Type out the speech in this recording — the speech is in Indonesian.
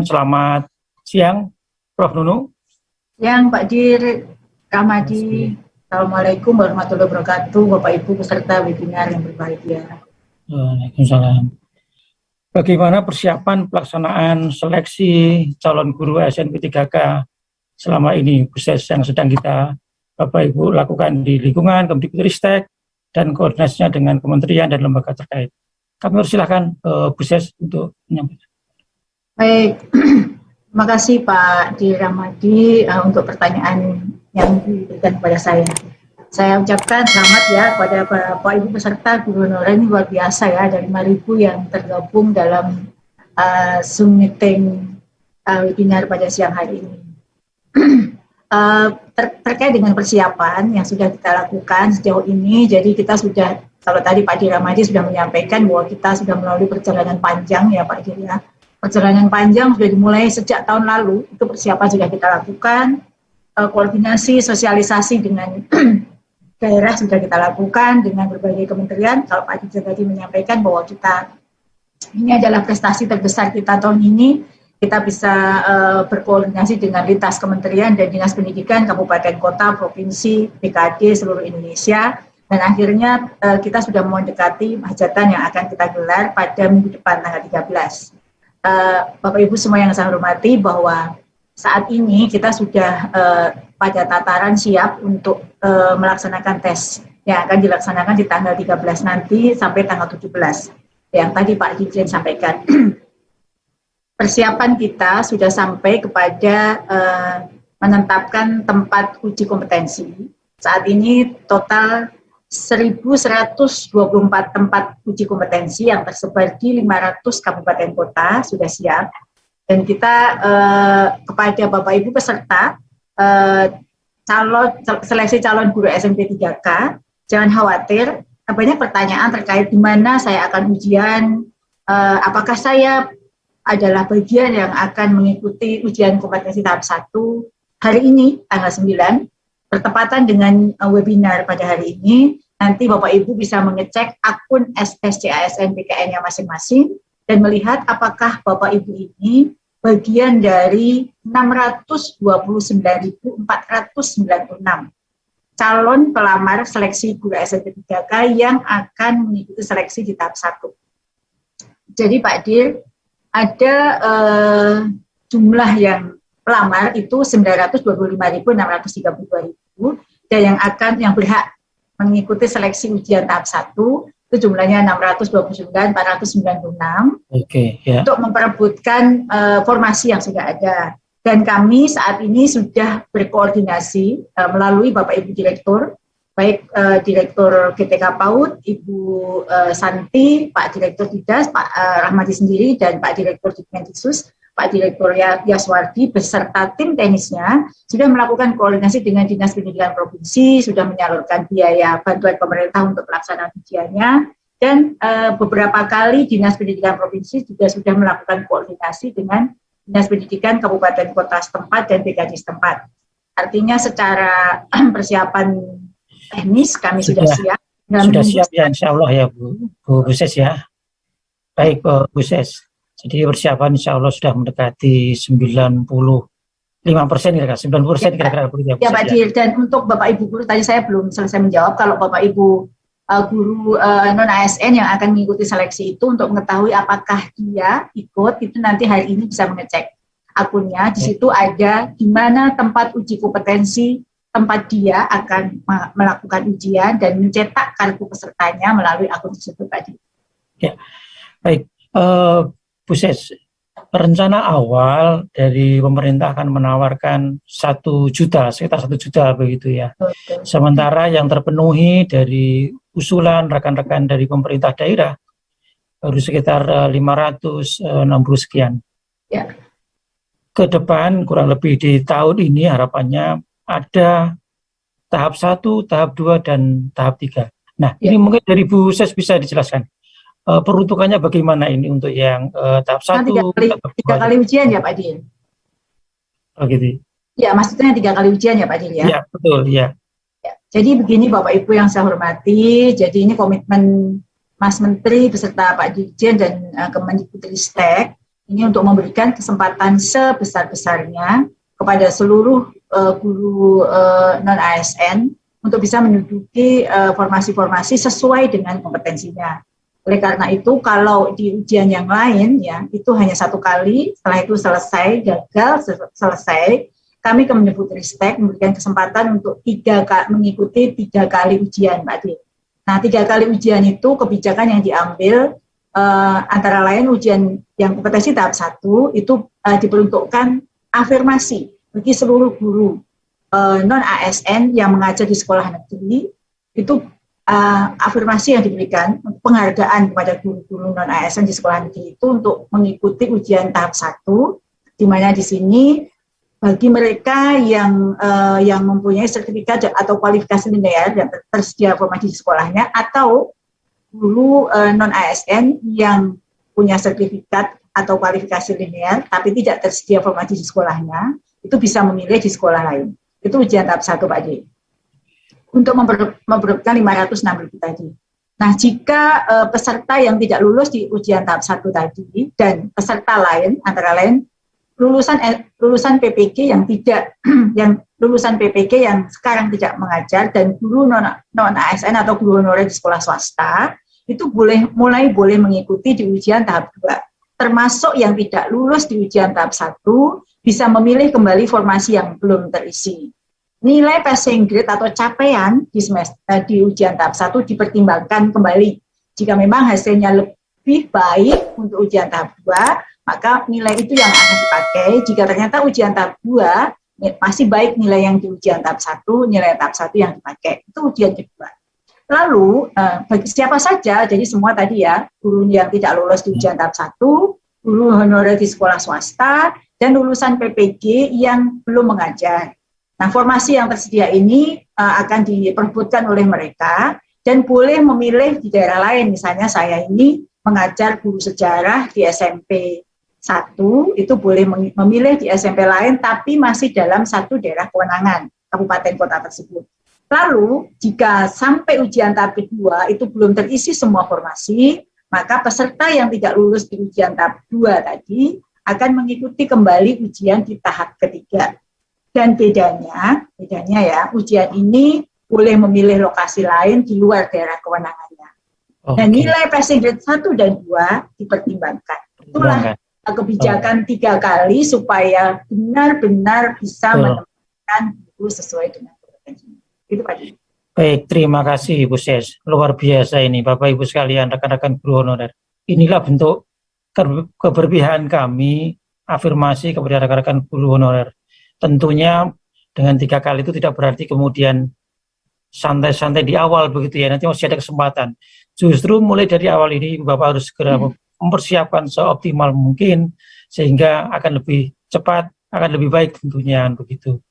Selamat siang, Prof. Nunu. Yang Pak Dir, Ramadi. Assalamualaikum warahmatullahi wabarakatuh, Bapak Ibu peserta webinar yang berbahagia. Waalaikumsalam. Bagaimana persiapan pelaksanaan seleksi calon guru SMP 3K selama ini, proses yang sedang kita Bapak Ibu lakukan di lingkungan Kemdikbudristek dan koordinasinya dengan kementerian dan lembaga terkait. Kami silakan Bu Ses untuk menyampaikan. Baik, terima kasih Pak Dir Ramadi untuk pertanyaan yang diberikan kepada saya. Saya ucapkan selamat ya kepada Bapak Ibu peserta guru honorer, ini luar biasa ya, dari 5.000 yang tergabung dalam Zoom meeting webinar pada siang hari ini. Terkait dengan persiapan yang sudah kita lakukan sejauh ini, jadi kita sudah, kalau tadi Pak Dir Ramadi sudah menyampaikan bahwa kita sudah melalui perjalanan panjang ya Pak Dir ya. Perjalanan panjang sudah dimulai sejak tahun lalu, itu persiapan sudah kita lakukan, koordinasi, sosialisasi dengan daerah sudah kita lakukan dengan berbagai kementerian. Kalau Pak Dir tadi menyampaikan bahwa ini adalah prestasi terbesar kita tahun ini, kita bisa berkoordinasi dengan lintas kementerian dan dinas pendidikan, kabupaten, kota, provinsi, BKD, seluruh Indonesia, dan akhirnya kita sudah mendekati hajatan yang akan kita gelar pada minggu depan tanggal 13. Bapak Ibu semua yang saya hormati, bahwa saat ini kita sudah pada tataran siap untuk melaksanakan tes yang akan dilaksanakan di tanggal 13 nanti sampai tanggal 17 yang tadi Pak Dirjen sampaikan. Persiapan kita sudah sampai kepada menetapkan tempat uji kompetensi. Saat ini total 1.124 tempat uji kompetensi yang tersebar di 500 kabupaten kota sudah siap. Dan kita kepada Bapak Ibu peserta seleksi calon guru SMP 3K, jangan khawatir, banyak pertanyaan terkait di mana saya akan ujian, apakah saya adalah bagian yang akan mengikuti ujian kompetensi tahap 1 hari ini tanggal 9, bertepatan dengan webinar pada hari ini. Nanti Bapak Ibu bisa mengecek akun SSCASN PKN-nya masing-masing dan melihat apakah Bapak Ibu ini bagian dari 629.496 calon pelamar seleksi guru SMP 3K yang akan mengikuti seleksi di tahap 1. Jadi Pak Dir, ada jumlah yang pelamar itu 925.632 dan yang berhak mengikuti seleksi ujian tahap 1 itu jumlahnya 629.496 untuk memperebutkan formasi yang sudah ada. Dan kami saat ini sudah berkoordinasi melalui Bapak Ibu Direktur, baik Direktur GTK PAUD, Ibu Santi, Pak Direktur Didas, Pak Rahmadi sendiri, dan Pak Direktur Dikmendisus, Pak Direktur Yaswardi beserta tim teknisnya sudah melakukan koordinasi dengan Dinas Pendidikan Provinsi, sudah menyalurkan biaya bantuan pemerintah untuk pelaksanaan ujiannya, dan beberapa kali Dinas Pendidikan Provinsi juga sudah melakukan koordinasi dengan Dinas Pendidikan Kabupaten Kota setempat dan BKD setempat. Artinya secara persiapan teknis kami sudah siap. Sudah siap ya, insya Allah ya Bu Ses ya. Baik Bu Ses. Jadi persiapan insya Allah sudah mendekati 95% kira-kira, 90% kira-kira. Ya Pak Dir, dan untuk Bapak Ibu guru, tadi saya belum selesai menjawab, kalau Bapak Ibu guru non-ASN yang akan mengikuti seleksi itu untuk mengetahui apakah dia ikut, itu nanti hari ini bisa mengecek akunnya, di situ ada di mana tempat uji kompetensi, tempat dia akan melakukan ujian dan mencetak kartu pesertanya melalui akun tersebut tadi. Ya, baik. Bu Ses, rencana awal dari pemerintah akan menawarkan 1 juta, sekitar 1 juta begitu ya. Betul. Sementara yang terpenuhi dari usulan rekan-rekan dari pemerintah daerah baru sekitar 560 sekian. Ya. Ke depan kurang lebih di tahun ini harapannya ada tahap 1, tahap 2, dan tahap 3. Nah, ini mungkin dari Bu Ses bisa dijelaskan. Peruntukannya bagaimana ini untuk yang tahap 1? Tiga kali ujian ya Pak Dir? Oh gitu. Ya, maksudnya 3 kali ujian ya Pak Dir ya? Iya, betul ya. Jadi begini Bapak Ibu yang saya hormati, jadi ini komitmen Mas Menteri beserta Pak Dirjen dan Kemendikbudristek Ini untuk memberikan kesempatan sebesar-besarnya kepada seluruh guru non-ASN untuk bisa menduduki formasi-formasi sesuai dengan kompetensinya. Oleh karena itu, kalau di ujian yang lain, ya itu hanya 1 kali, setelah itu selesai, gagal, selesai, kami Kemendikbudristek memberikan kesempatan untuk mengikuti 3 kali ujian, Mbak Ade. Nah, 3 kali ujian itu kebijakan yang diambil antara lain ujian yang kompetensi tahap 1 itu diperuntukkan afirmasi bagi seluruh guru non-ASN yang mengajar di sekolah negeri, itu afirmasi yang diberikan, penghargaan kepada guru-guru non-ASN di sekolah negeri itu untuk mengikuti ujian tahap 1, di mana di sini bagi mereka yang mempunyai sertifikat atau kualifikasi linear dan tersedia formasi di sekolahnya, atau guru non-ASN yang punya sertifikat atau kualifikasi linear tapi tidak tersedia formasi di sekolahnya, itu bisa memilih di sekolah lain. Itu ujian tahap 1, Pak D. Untuk memperebutkan 506.000 tadi. Nah, jika peserta yang tidak lulus di ujian tahap 1 tadi dan peserta lain, antara lain lulusan PPG yang tidak lulusan PPG yang sekarang tidak mengajar dan guru non ASN atau guru honorer di sekolah swasta, itu mulai boleh mengikuti di ujian tahap 2. Termasuk yang tidak lulus di ujian tahap 1 bisa memilih kembali formasi yang belum terisi. Nilai passing grade atau capaian di ujian tahap 1 dipertimbangkan kembali. Jika memang hasilnya lebih baik untuk ujian tahap 2, maka nilai itu yang akan dipakai. Jika ternyata ujian tahap 2 masih baik nilai yang di ujian tahap 1, nilai tahap 1 yang dipakai. Itu ujian kedua. Lalu, bagi siapa saja, jadi semua tadi ya, guru yang tidak lulus di ujian tahap 1, guru honorer di sekolah swasta, dan lulusan PPG yang belum mengajar. Nah, formasi yang tersedia ini akan diperebutkan oleh mereka dan boleh memilih di daerah lain. Misalnya saya ini mengajar guru sejarah di SMP 1, itu boleh memilih di SMP lain tapi masih dalam satu daerah kewenangan kabupaten kota tersebut. Lalu, jika sampai ujian tahap kedua itu belum terisi semua formasi, maka peserta yang tidak lulus di ujian tahap 2 tadi akan mengikuti kembali ujian di tahap ketiga. Dan bedanya ya, ujian ini boleh memilih lokasi lain di luar daerah kewenangannya. Dan nilai passing grade 1 dan 2 dipertimbangkan. Itulah kebijakan 3 kali supaya benar-benar bisa menemukan guru sesuai dengan kompetensinya. Itu Pak. Baik, terima kasih Ibu Ses. Luar biasa ini Bapak Ibu sekalian, rekan-rekan guru honorer. Inilah bentuk keberpihakan kami, afirmasi kepada rekan-rekan guru honorer. Tentunya dengan 3 kali itu tidak berarti kemudian santai-santai di awal begitu ya, nanti masih ada kesempatan. Justru mulai dari awal ini Bapak harus segera mempersiapkan seoptimal mungkin sehingga akan lebih cepat, akan lebih baik tentunya begitu.